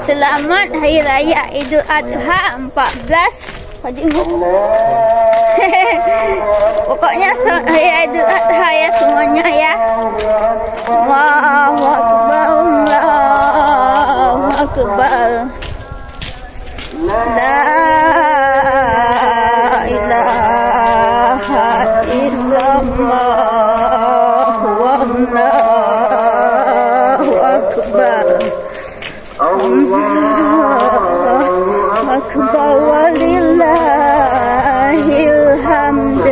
Selamat Hari Raya Idul Adha 14 Padimu. Pokoknya selamat Hari Raya Idul Adha ya semuanya ya. Allahu Akbar, Allahu Akbar. La ilaha illallah wallahu akbar. Allahu akbar walillahil hamd.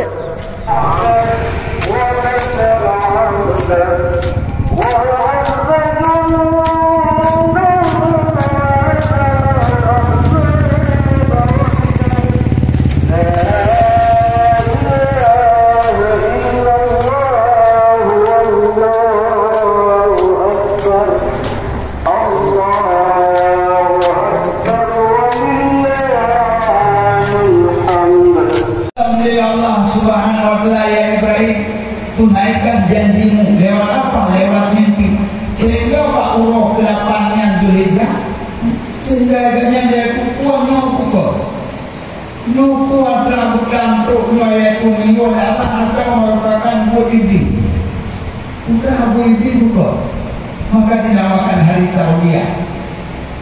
Tunaikan janjimu lewat apa? Lewat mimpi. Sehingga Pak Uroh ke-8-nya Zulhijjah, sehingga agaknya dia kukuah nyuku nyuku adalah bergantuknya yaitu minggu Allah atau merupakan Bu Ibi. Udah Bu Ibi juga, maka dinamakan hari Tarwiyah.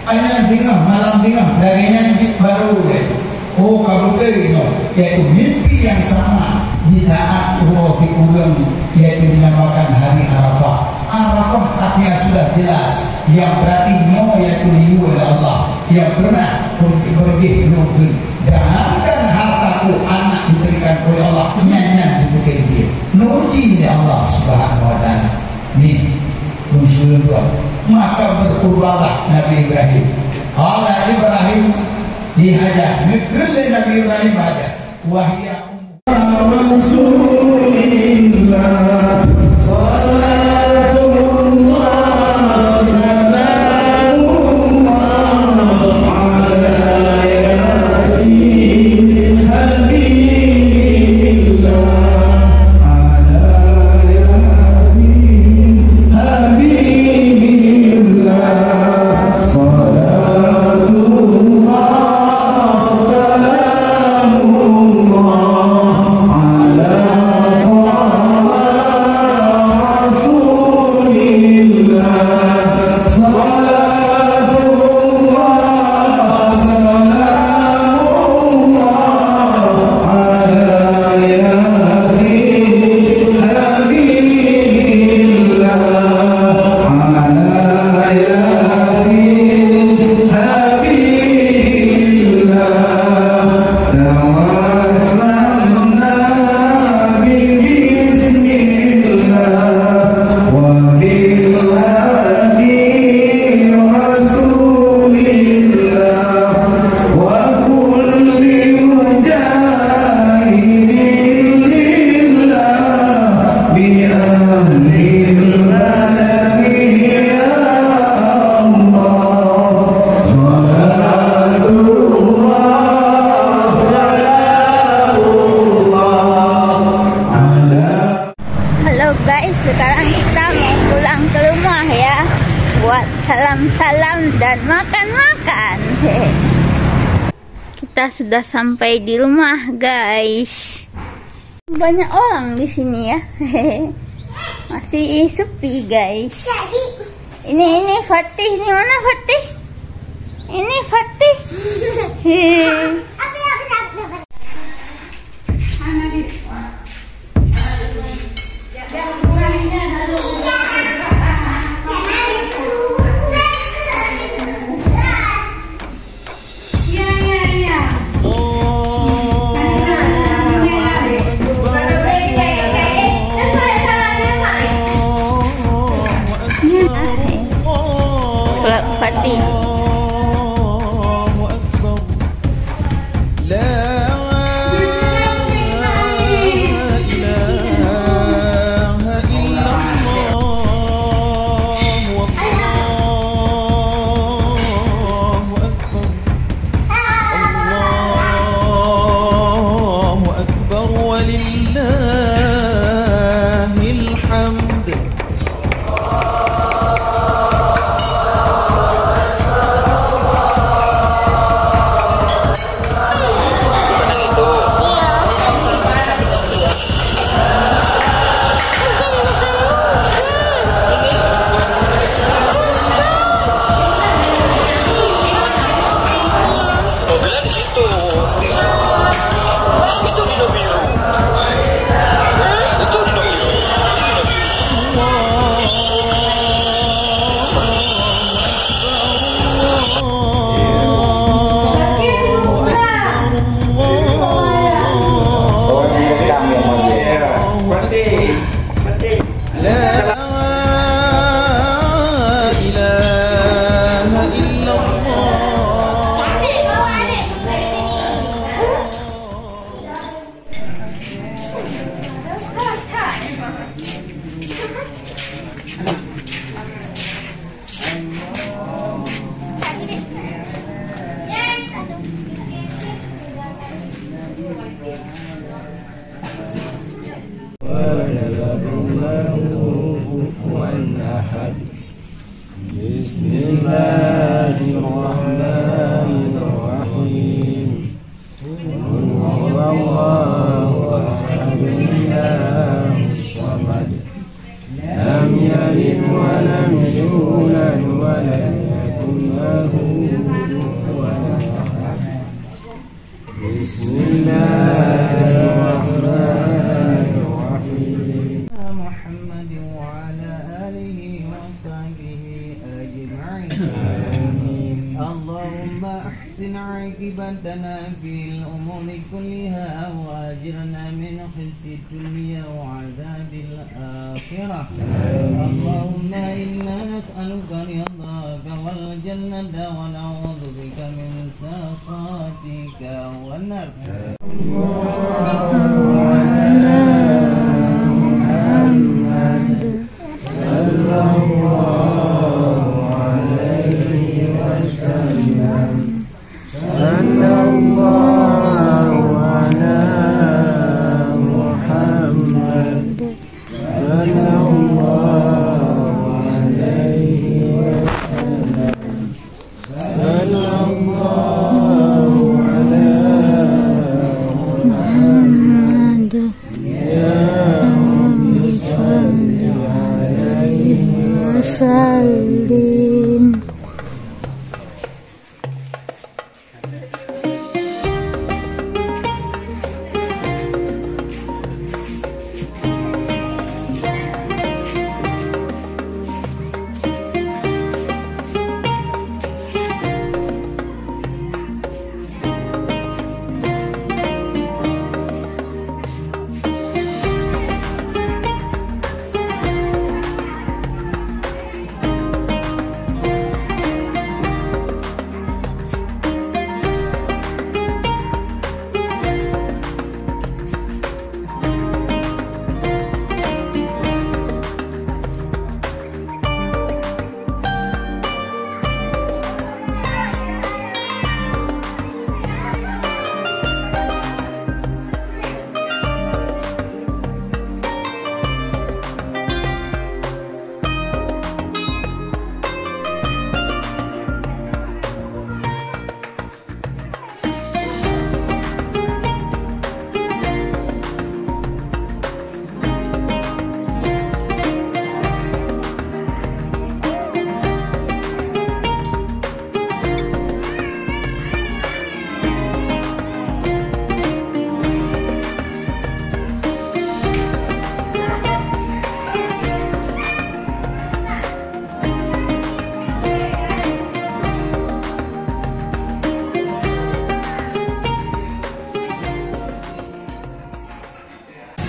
Hanya tinggal malam tinggal darinya baru yaitu kabuteri yaitu mimpi yang sama di saat Uroh diulang yaitu dinamakan hari Arafah. Arafah taknya sudah jelas yang berarti nyo yaitu diu oleh Allah yang pernah pergi menunggu. Jangankan hartaku anak diberikan oleh Allah nyanyian diberikan dia nuji oleh Allah Subhanahu wa ta'ala. Nih unsur maka berkurbanlah Nabi Ibrahim. Allah Ibrahim dihajar negeri Nabi Ibrahim hajar wahia Rasulillah salatullah salamullah ala yasin habibillah ala yasin habibillah salatullah salam-salam dan makan-makan. Kita sudah sampai di rumah, guys. Banyak orang di sini ya. Masih sepi, guys. Ini Fatih, ini mana Fatih? Ini Fatih. Fatih. اللهم احسن عاقبتنا في الأمور كلها وأجرنا من خزي الدنيا وعذاب الآخرة. اللهم إنا نسألك رضاك والجنة ونعوذ بك من سخطك والنار. Salim.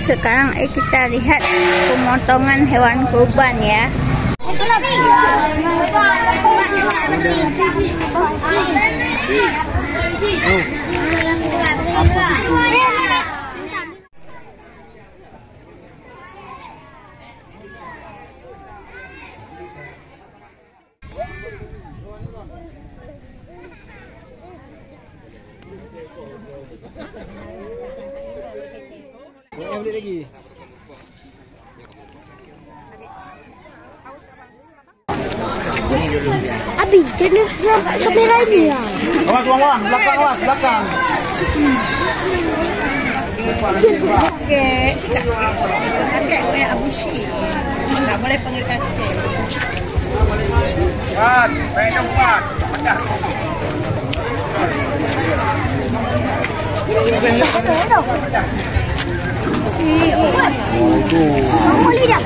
Sekarang kita lihat pemotongan hewan kurban ya. Lagi. Abi, jadi kamera ini ya. Awas, belakang, belakang. Oke, kakek kayak abusi. Nggak boleh panggil kakek. Pat, pegang pat. Kamu lihat.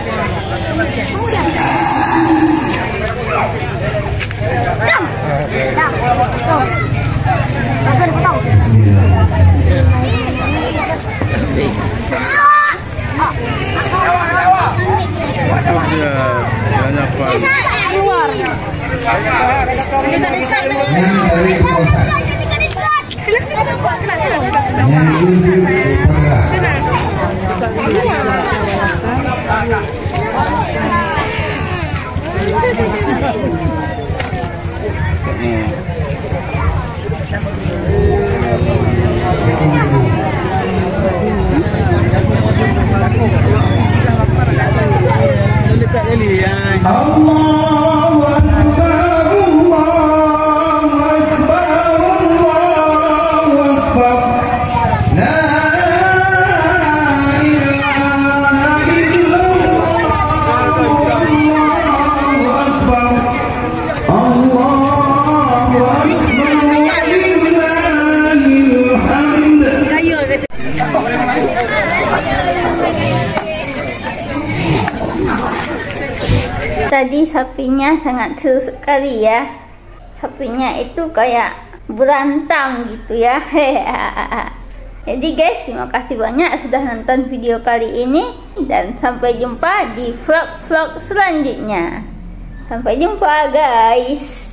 Tadi sapinya sangat seru sekali ya. sapinya itu kayak berantem gitu ya. Jadi guys, terima kasih banyak sudah nonton video kali ini, dan sampai jumpa di vlog-vlog selanjutnya. Sampai jumpa guys.